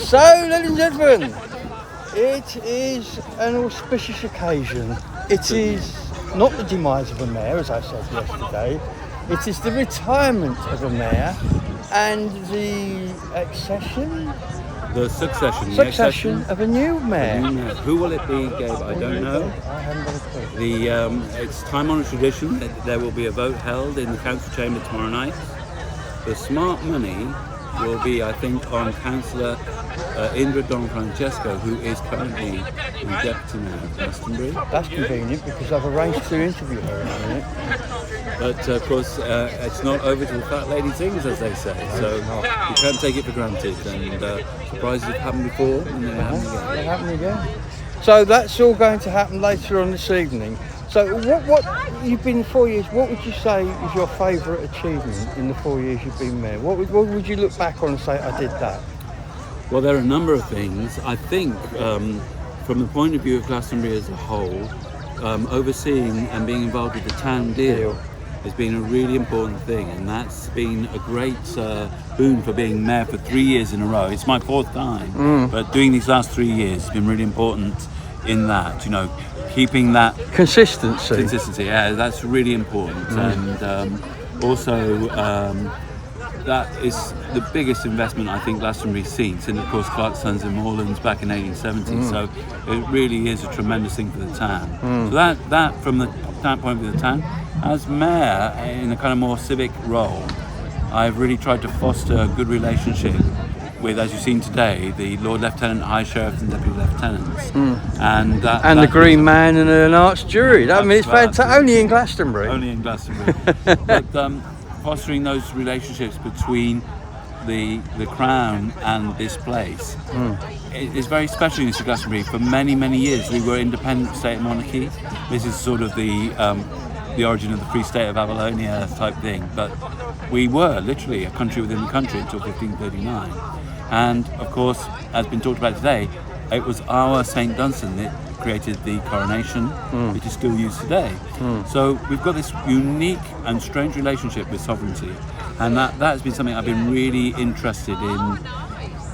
So, ladies and gentlemen, it is an auspicious occasion. It is not the demise of a mayor, as I said yesterday. It is the retirement of a mayor and the succession of a new mayor. Who will it be, Gabe? I don't know. I haven't got a clue. It's time-honoured tradition that there will be a vote held in the council chamber tomorrow night. The smart money will be, I think, on Councillor Indra Don Francesco, who is currently the deputy mayor of Glastonbury. That's convenient because I've arranged to interview her in a minute. But of course, it's not over till the fat lady sings, as they say. So you can't take it for granted. And surprises have happened before, and they're happening again. So that's all going to happen later on this evening. So what you've been 4 years, what would you say is your favourite achievement in the 4 years you've been mayor? What would you look back on and say, I did that? Well, there are a number of things. I think from the point of view of Glastonbury as a whole, overseeing and being involved with the town deal has been a really important thing, and that's been a great boon for being mayor for 3 years in a row. It's my fourth time, but doing these last 3 years has been really important in that, keeping that consistency. Yeah, that's really important. And also that is the biggest investment I think Glastonbury's seen since, of course, Clark's Sons and Moorlands back in 1870. So it really is a tremendous thing for the town. So that from the standpoint of the town, as mayor in a kind of more civic role, I've really tried to foster a good relationship with, as you've seen today, the Lord Lieutenant, High Sheriff and Deputy Lieutenants. And the Green Man and an Arch Jury. I mean, it's fantastic. Only in Glastonbury. Only in Glastonbury. But fostering those relationships between the Crown and this place is very special in Glastonbury. For many, many years, we were independent state monarchy. This is sort of the origin of the Free State of Avalonia type thing. But we were literally a country within the country until 1539. And of course, as been talked about today, it was our St. Dunstan that created the coronation, which is still used today. So we've got this unique and strange relationship with sovereignty, and that has been something I've been really interested in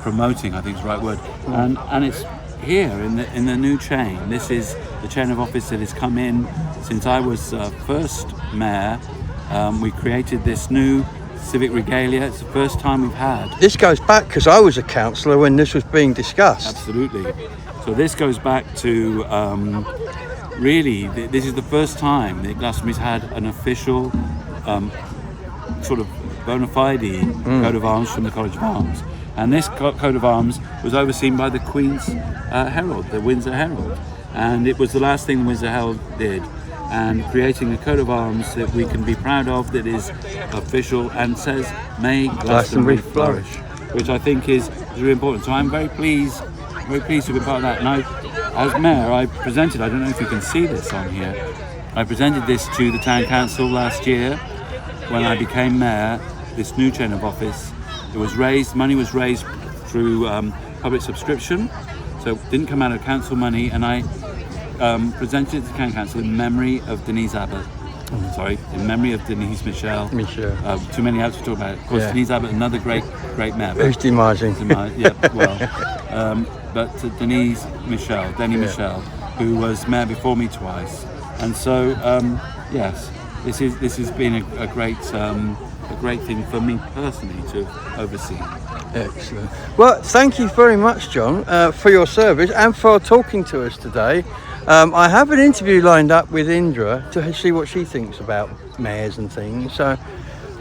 promoting, I think is the right word. And it's here in the new chain. This is the chain of office that has come in since I was first mayor. We created this new civic regalia. It's the first time we've had. This goes back because I was a councillor when this was being discussed. Absolutely. So this goes back to really, this is the first time that Glastonbury's had an official sort of bona fide coat of arms from the College of Arms. And this coat of arms was overseen by the Queen's Herald, the Windsor Herald. And it was the last thing the Windsor Herald did. And creating a coat of arms that we can be proud of, that is official and says, "May Glastonbury flourish," which I think is really important. So I'm very pleased to be part of that. And as mayor, I presented, I don't know if you can see this on here, I presented this to the town council last year when I became mayor, this new chain of office. Money was raised through public subscription, so it didn't come out of council money, and I presented it to the town council in memory of Denise Abbott. In memory of Denise Michel. Too many outs to talk about it. Of course, Denise Abbott, another great mayor. Who's demising? But Denise Michel, Michel, who was mayor before me twice. And so, yes, this has been a great thing for me personally to oversee. Excellent. Well, thank you very much, John, for your service and for talking to us today. I have an interview lined up with Indra to see what she thinks about mayors and things. So,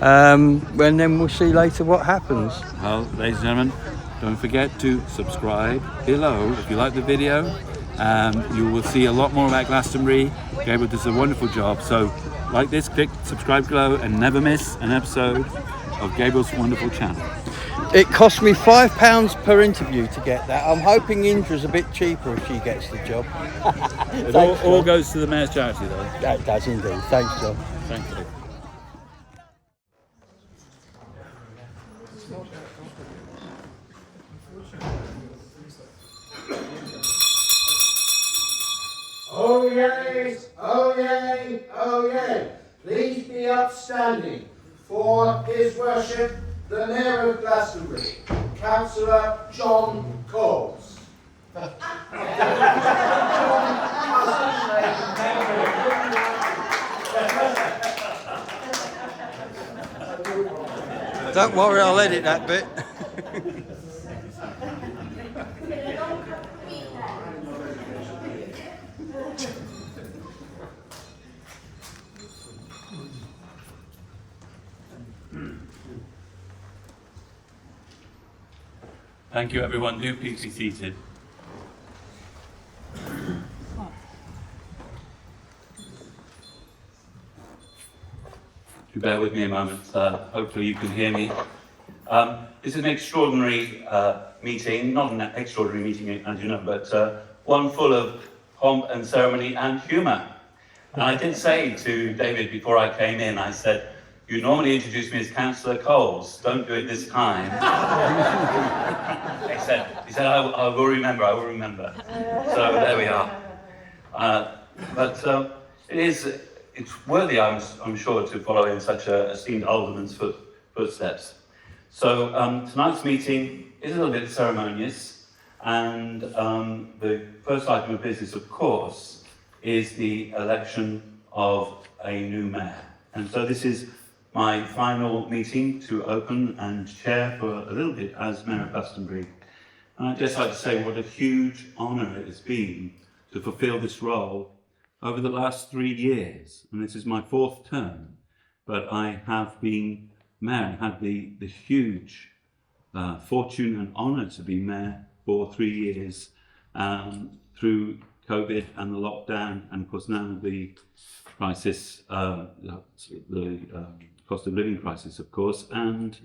and then we'll see later what happens. Well, ladies and gentlemen, don't forget to subscribe below if you like the video. You will see a lot more about Glastonbury. Gabriel does a wonderful job. So, like this, click subscribe below and never miss an episode of Gabriel's wonderful channel. It cost me £5 per interview to get that. I'm hoping Indra's a bit cheaper if she gets the job. It all goes to the mayor's charity, though. That does indeed. Thanks, John. Thank you. Oh yay, oh yay, oh yay. Please be upstanding for His Worship, the Mayor of Glastonbury. Councillor John Coles. Don't worry, I'll edit that bit. Thank you, everyone. Do please be seated. If you bear with me a moment, hopefully you can hear me. This is an extraordinary meeting, not an extraordinary meeting, as you know, but one full of pomp and ceremony and humour. And I did say to David before I came in, I said, you normally introduce me as Councillor Coles, don't do it this time. he said, I will remember, I will remember. So there we are. It's worthy, I'm sure, to follow in such a esteemed alderman's footsteps. So tonight's meeting is a little bit ceremonious, and the first item of business, of course, is the election of a new mayor. And so this is my final meeting to open and chair for a little bit as Mayor of Glastonbury. And I'd just like to say what a huge honour it has been to fulfil this role over the last 3 years. And this is my 4th term, but I have been mayor and had the huge fortune and honour to be mayor for 3 years through COVID and the lockdown, and of course now the crisis, the cost of living crisis, of course, and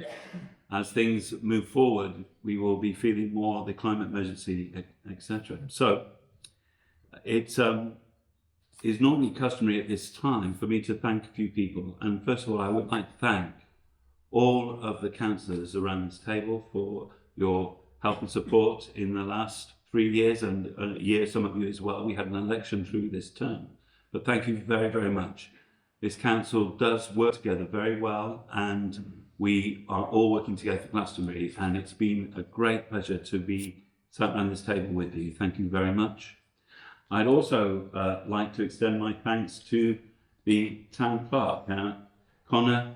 as things move forward, we will be feeling more the climate emergency, etc. So it is normally customary at this time for me to thank a few people, and first of all, I would like to thank all of the councillors around this table for your help and support in the last 3 years, and a year, some of you as well. We had an election through this term, but thank you very, very much. This council does work together very well, and we are all working together for Glastonbury, and it's been a great pleasure to be sat around this table with you. Thank you very much. I'd also like to extend my thanks to the town clerk. Connor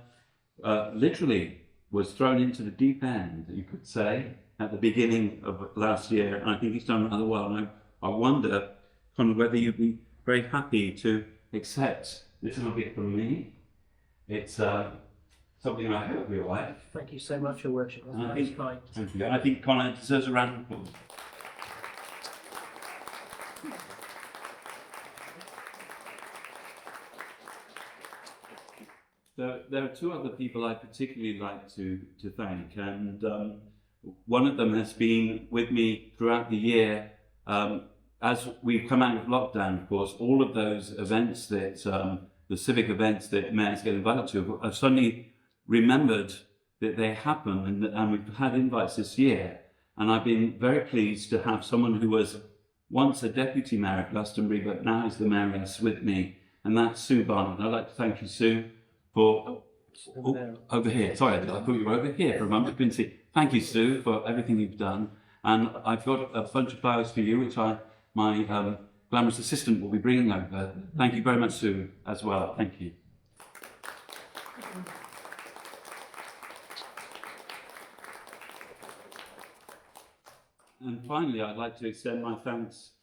literally was thrown into the deep end, you could say, at the beginning of last year, and I think he's done rather well. And I wonder, Connor, whether you'd be very happy to accept this little bit from me. It's something I hope you'll like. Thank you so much, Your Worship. That's very kind. Thank you. I think Connor deserves a round of applause. There are 2 other people I'd particularly like to thank, and one of them has been with me throughout the year. As we've come out of lockdown, of course, all of those events that, the civic events that mayors get invited to, I've suddenly remembered that they happen, and we've had invites this year. And I've been very pleased to have someone who was once a deputy mayor of Glastonbury, but now is the mayoress with me, and that's Sue Barnard. I'd like to thank you, Sue, for over here. Sorry, I thought you were over here for a moment. I couldn't see. Thank you, Sue, for everything you've done. And I've got a bunch of flowers for you, which my glamorous assistant will be bringing over. Thank you very much, Sue, as well. Thank you. And finally, I'd like to extend my thanks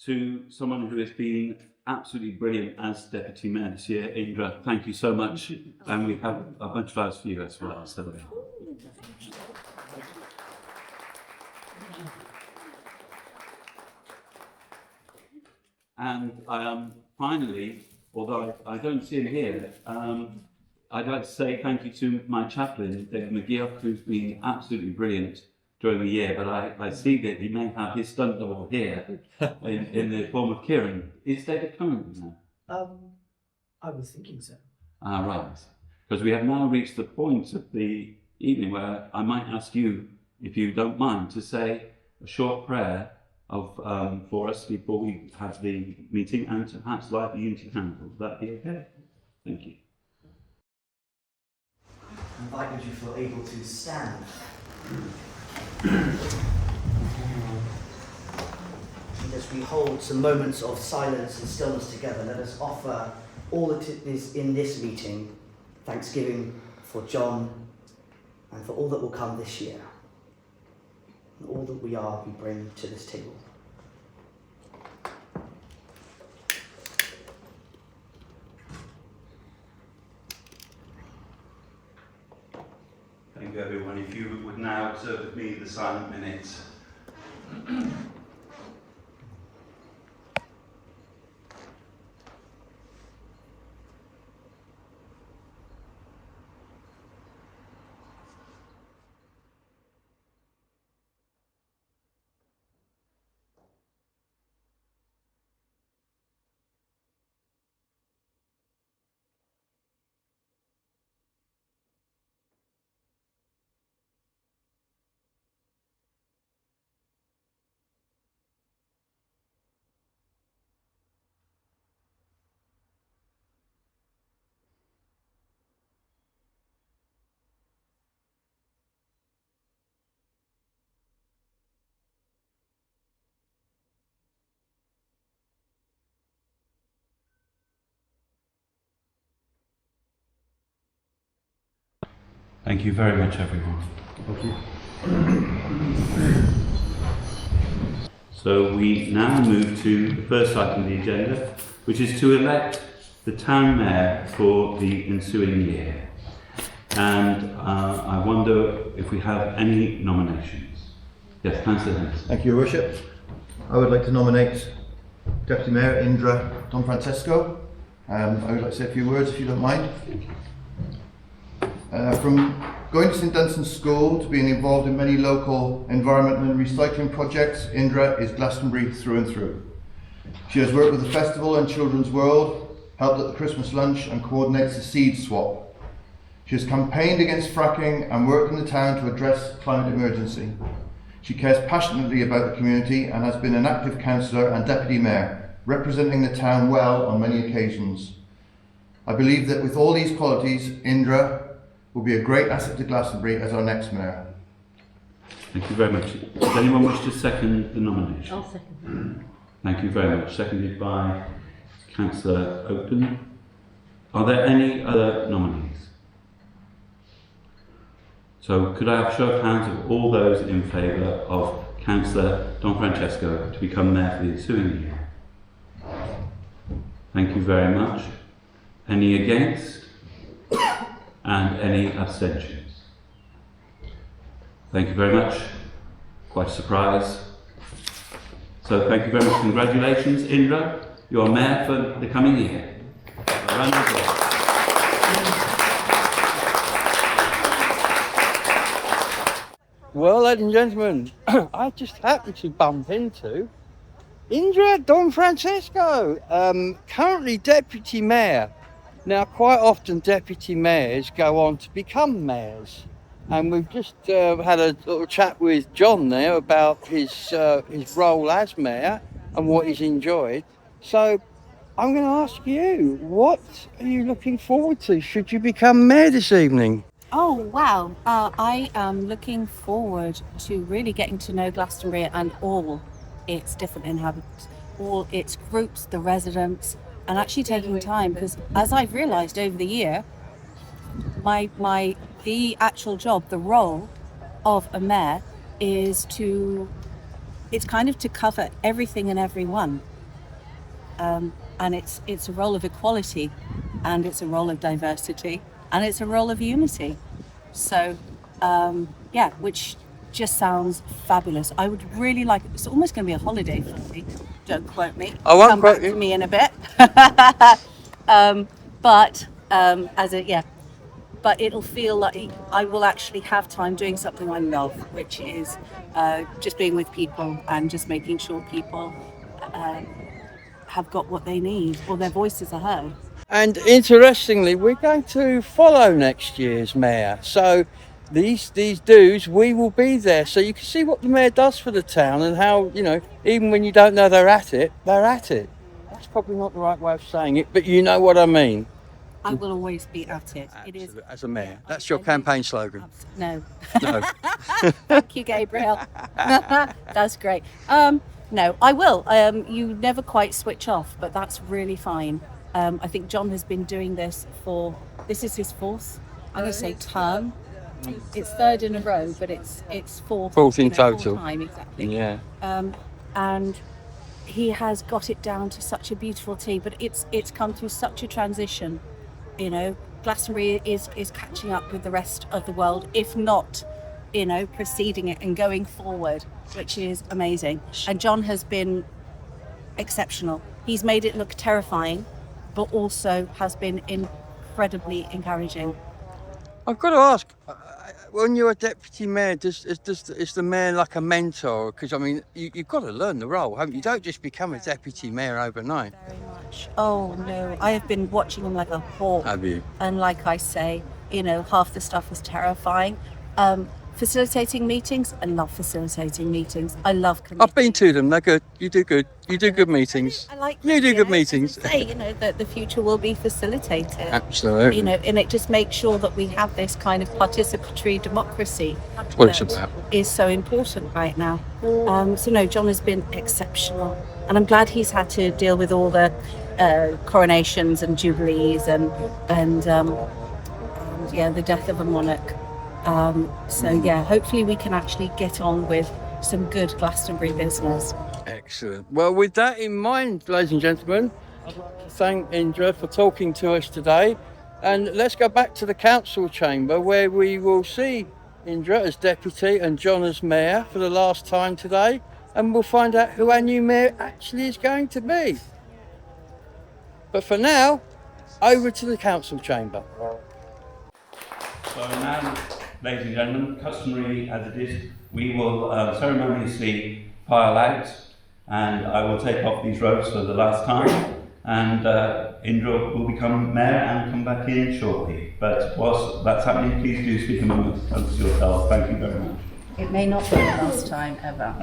to someone who has been absolutely brilliant as Deputy Mayor this year, Indra. Thank you so much. And we have a bunch of flowers for you as well. So. And finally, although I don't see him here, I'd like to say thank you to my chaplain, David McGeoch, who's been absolutely brilliant during the year, but I see that he may have his stunt double here in the form of Kieran. Is David coming now? I was thinking so. Ah, right. Because we have now reached the point of the evening where I might ask you, if you don't mind, to say a short prayer for us before we have the meeting, and to perhaps light the unity candle. Would that be okay? Thank you. I invite you to feel able to stand. And as we hold some moments of silence and stillness together, let us offer all that is in this meeting thanksgiving for John and for all that will come this year, and all that we bring to this table. Thank you, everyone. If you would now observe with me the silent minutes. Thank you very much, everyone. Thank you. So we now move to the first item on the agenda, which is to elect the town mayor for the ensuing year. And I wonder if we have any nominations. Yes, Councillor Hennis. Thank you, Your Worship. I would like to nominate Deputy Mayor Indra Don Francesco. I would like to say a few words, if you don't mind. From going to St Dunstan's School to being involved in many local environmental and recycling projects, Indra is Glastonbury through and through. She has worked with the festival and Children's World, helped at the Christmas lunch and coordinates the seed swap. She has campaigned against fracking and worked in the town to address climate emergency. She cares passionately about the community and has been an active councillor and deputy mayor, representing the town well on many occasions. I believe that with all these qualities, Indra will be a great asset to Glastonbury as our next mayor. Thank you very much. Does anyone wish to second the nomination? I'll second. Thank you very much. Seconded by Councillor Oakton. Are there any other nominees? So could I have a show of hands of all those in favour of Councillor Don Francesco to become mayor for the ensuing year? Thank you very much. Any against? And any abstentions? Thank you very much. Quite a surprise. So thank you very much. Congratulations, Indra. You're mayor for the coming year. A round of applause. Well, ladies and gentlemen, I just happened to bump into Indra Don Francesco, currently Deputy Mayor. Now, quite often deputy mayors go on to become mayors, and we've just had a little chat with John there about his role as mayor and what he's enjoyed. So I'm going to ask you, what are you looking forward to should you become mayor this evening? Oh, wow. I am looking forward to really getting to know Glastonbury and all its different inhabitants, all its groups, the residents, and actually taking time, because as I've realised over the year, the actual job, the role of a mayor is it's kind of to cover everything and everyone. And it's a role of equality, and it's a role of diversity, and it's a role of unity. So, which just sounds fabulous. I would really like, it's almost going to be a holiday for me. Don't quote me. I won't Come quote back you. to me in a bit. But it'll feel like I will actually have time doing something I love, which is just being with people and just making sure people have got what they need or their voices are heard. And interestingly, we're going to follow next year's mayor. So these dudes, we will be there. So you can see what the mayor does for the town and how, even when you don't know they're at it, they're at it. That's probably not the right way of saying it, but you know what I mean. I will always be at it. It is Absolutely. As a mayor. yeah, That's your I campaign slogan. No. No. Thank you, Gabriel. That's great. No, I will. You never quite switch off, but that's really fine. I think John has been doing this this is his fourth, I'm going to say term. It's third in a row, but it's fourth. Fourth in full total. time, exactly. Yeah. And he has got it down to such a beautiful tea, but it's come through such a transition. You know, Glastonbury is catching up with the rest of the world, if not, you know, preceding it and going forward, which is amazing. And John has been exceptional. He's made it look terrifying, but also has been incredibly encouraging. I've got to ask, when you're a deputy mayor, is the mayor like a mentor? Because I mean, you've got to learn the role, haven't you? You don't just become a deputy mayor overnight. Very much. Oh no, I have been watching him like a hawk. Have you? And like I say, you know, half the stuff is terrifying. Facilitating meetings, I love facilitating meetings. I love committees. I've been to them. They're good. You do good. You do good meetings. I like You do good know, meetings. to say, you know, that the future will be facilitated. Absolutely. You know, and it just makes sure that we have this kind of participatory democracy. That's what it's that about. Is so important right now. So no, John has been exceptional, and I'm glad he's had to deal with all the coronations and jubilees and yeah, the death of a monarch. So yeah, hopefully we can actually get on with some good Glastonbury business. Excellent. Well, with that in mind, ladies and gentlemen, I'd like to thank Indra for talking to us today. And let's go back to the council chamber where we will see Indra as deputy and John as mayor for the last time today. And we'll find out who our new mayor actually is going to be. But for now, over to the council chamber. So now, ladies and gentlemen, customary as it is, we will ceremoniously file out, and I will take off these robes for the last time, and Indra will become mayor and come back in shortly. But whilst that's happening, please do speak a moment amongst yourselves. Thank you very much. It may not be the last time ever.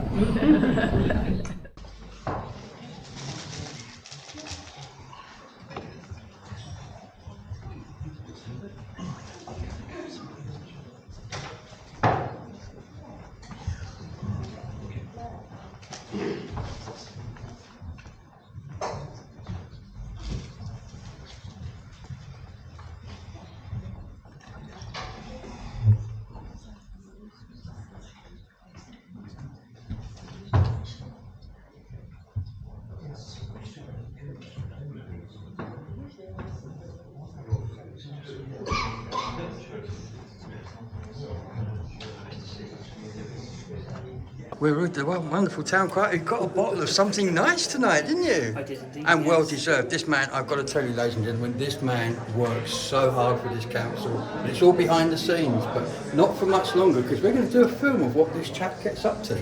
We're at the wonderful town crier. You got a bottle of something nice tonight, didn't you? I did indeed. And yes. well deserved. This man, I've got to tell you, ladies and gentlemen, this man works so hard for this council. It's all behind the scenes, but not for much longer, because we're going to do a film of what this chap gets up to.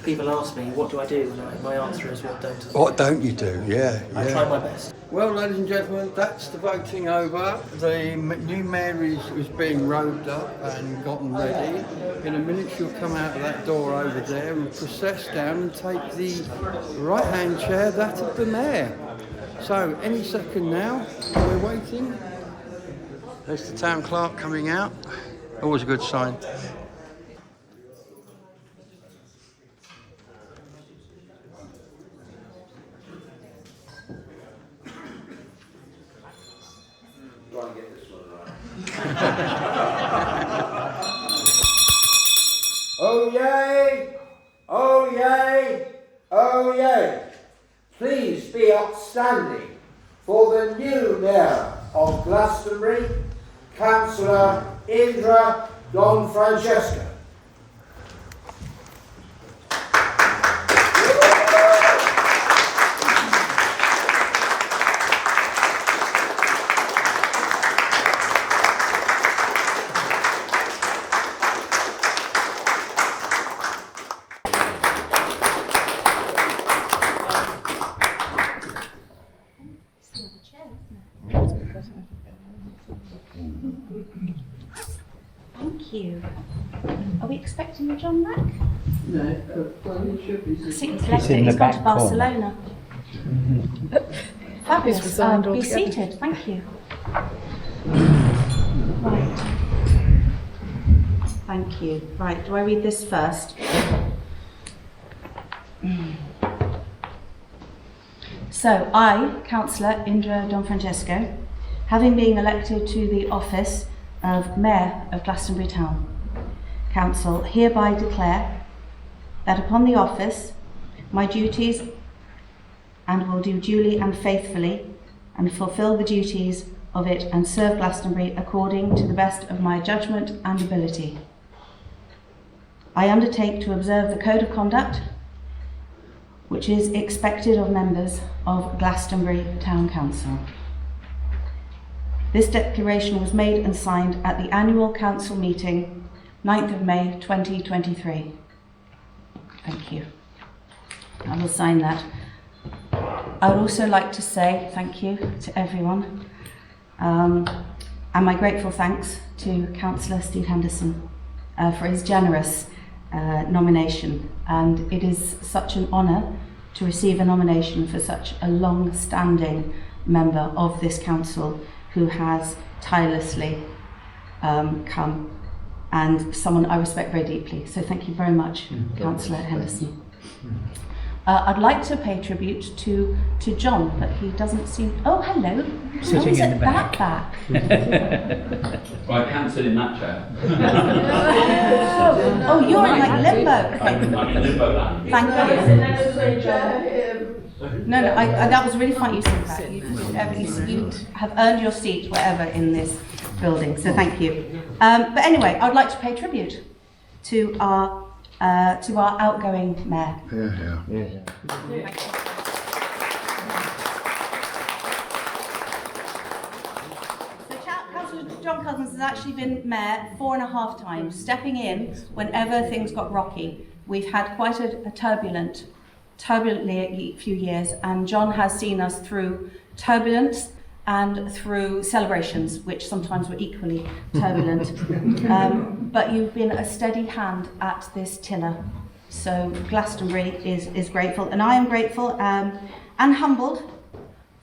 People ask me, what do I do? And my answer is, what don't I do? What don't you do? Yeah. I try my best. Well, ladies and gentlemen, that's the voting over. The new mayor is being robed up and gotten ready. In a minute, she'll come out of that door over there and process down and take the right-hand chair, that of the mayor. So, any second now, we're waiting. There's the town clerk coming out. Always a good sign. Oh yay! Oh yay! Oh yay! Please be upstanding for the new mayor of Glastonbury, Councillor Indra Don Francesca. Thank you. Are we expecting your John back? No, well, it should be. I think he's gone to Barcelona. Fabulous. resigned Be altogether. seated. Thank you. Right. Thank you. Right. Do I read this first? So, I, Councillor Indra Don Francesco, having been elected to the office of Mayor of Glastonbury Town Council, hereby declare that upon the office, my duties and will do duly and faithfully and fulfil the duties of it and serve Glastonbury according to the best of my judgment and ability. I undertake to observe the Code of Conduct which is expected of members of Glastonbury Town Council. This declaration was made and signed at the annual council meeting 9th of May 2023. Thank you. I will sign that. I would also like to say thank you to everyone and my grateful thanks to Councillor Steve Henderson for his generous nomination, and it is such an honour to receive a nomination for such a long-standing member of this council who has tirelessly come, and someone I respect very deeply. So thank you very much, Councillor Henderson. I'd like to pay tribute to John, but he doesn't seem. Oh, hello. Sitting in the back. Well, I can't sit in that chair. Oh, you're in like limbo. Okay. I'm in limbo land. Thank you. No, that was really fun you said that. You have earned your seat wherever in this building, so thank you. But anyway, I'd like to pay tribute to our outgoing mayor. Councillor John Cousins has actually been mayor 4.5 times, stepping in whenever things got rocky. We've had quite a turbulently few years, and John has seen us through turbulence and through celebrations, which sometimes were equally turbulent. But you've been a steady hand at this tiller. So Glastonbury is grateful, and I am grateful and humbled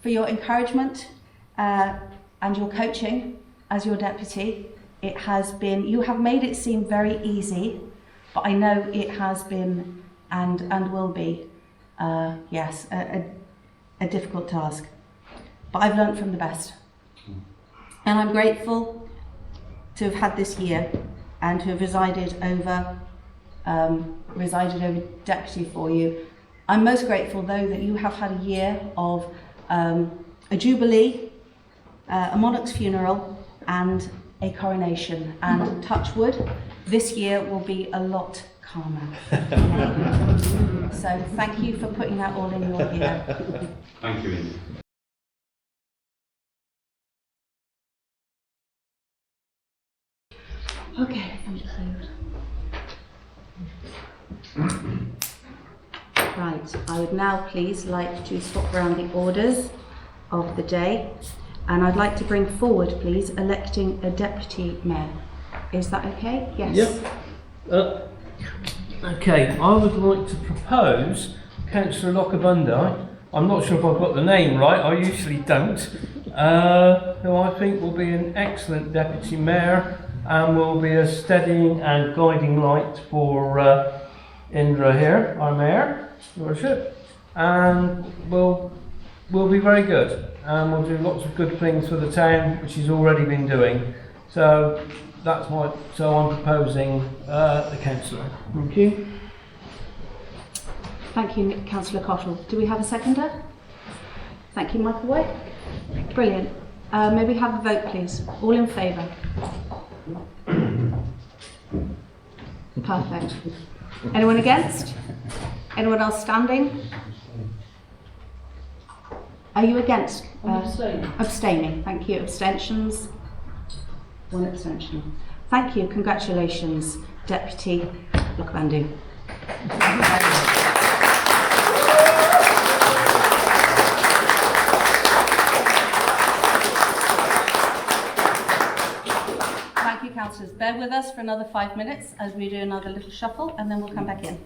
for your encouragement and your coaching as your deputy. It has been, you have made it seem very easy, but I know it has been and will be, yes, a difficult task. But I've learnt from the best. And I'm grateful to have had this year and to have presided over deputy for you. I'm most grateful though that you have had a year of a jubilee, a monarch's funeral and a coronation, and touch wood, this year will be a lot calmer. So thank you for putting that all in your year. Thank you, Indy. Okay, thank you. Right, I would now please like to swap around the orders of the day, and I'd like to bring forward, please, electing a deputy mayor. Is that okay? Yes. Yep. Okay, I would like to propose Councillor Lockabundi. I'm not sure if I've got the name right, I usually don't, who I think will be an excellent deputy mayor and will be a steadying and guiding light for Indra here, our mayor, Your Worship, and will be very good, and will do lots of good things for the town, which he's already been doing. So that's why. So I'm proposing the councillor. Thank you. Thank you, Councillor Cottle. Do we have a seconder? Thank you, Michael White. Brilliant. May we have a vote, please? All in favour? Perfect. Anyone against? Anyone else standing? Are you against? Abstaining. Thank you. Abstentions? 1 abstention. Thank you. Congratulations, Deputy Lukbandu. Thank you, councillors. Bear with us for another 5 minutes as we do another little shuffle, and then we'll come back in.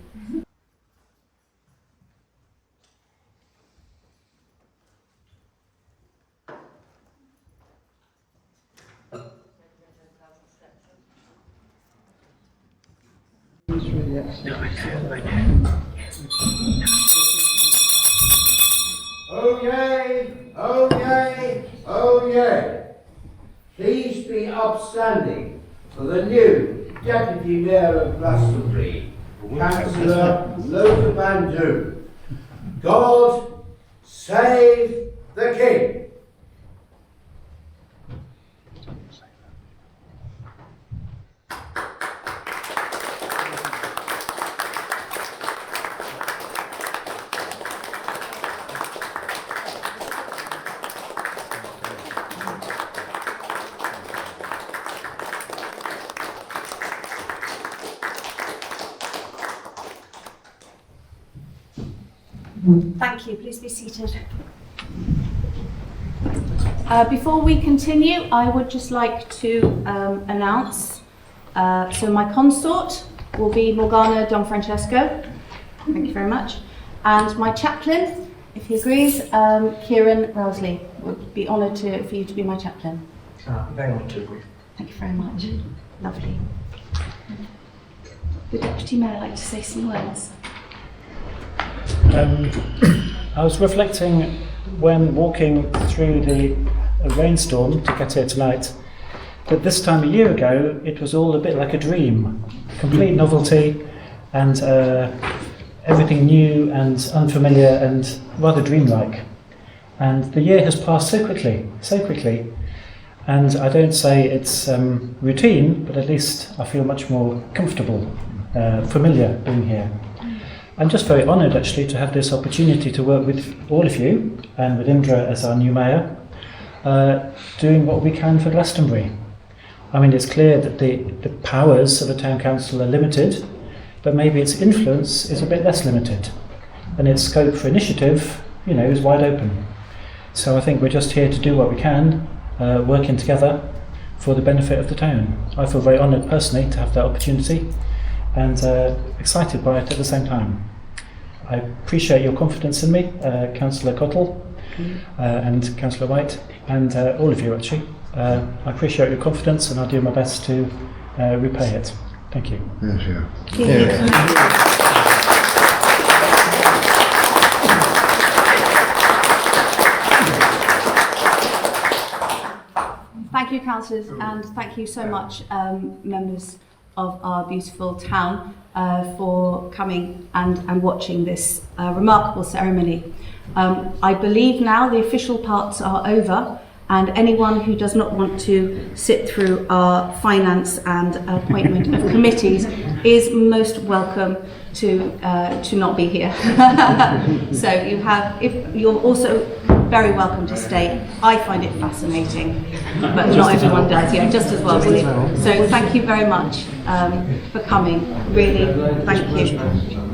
Oh yay, oh yay, oh yay. Please be upstanding for the new Deputy Mayor of Glastonbury, Councillor Lokabandu. God save the King. Thank you. Please be seated. Before we continue, I would just like to announce, so my consort will be Morgana Don Francesco. Thank you very much. And my chaplain, if he agrees, Kieran Rousley. Would be honoured for you to be my chaplain. Very much to agree. Thank you very much. Lovely. The Deputy Mayor like to say some words. I was reflecting when walking through the rainstorm to get here tonight that this time a year ago it was all a bit like a dream, complete novelty and everything new and unfamiliar and rather dreamlike. And the year has passed so quickly. And I don't say it's routine, but at least I feel much more comfortable, familiar being here. I'm just very honoured actually to have this opportunity to work with all of you and with Indra as our new mayor, doing what we can for Glastonbury. I mean, it's clear that the powers of a town council are limited, but maybe its influence is a bit less limited, and its scope for initiative, is wide open. So I think we're just here to do what we can, working together for the benefit of the town. I feel very honoured personally to have that opportunity, and excited by it at the same time. I appreciate your confidence in me, Councillor Cottle and Councillor White, and all of you actually. I appreciate your confidence and I'll do my best to repay it. Thank you. Yes, yeah. Thank you, councillors, and thank you so much, members of our beautiful town, for coming and watching this remarkable ceremony. I believe now the official parts are over, and anyone who does not want to sit through our finance and appointment of committees is most welcome to not be here. So you're also very welcome to stay. I find it fascinating, but not everyone does. Yeah, just as well. So thank you very much for coming. Really, thank you.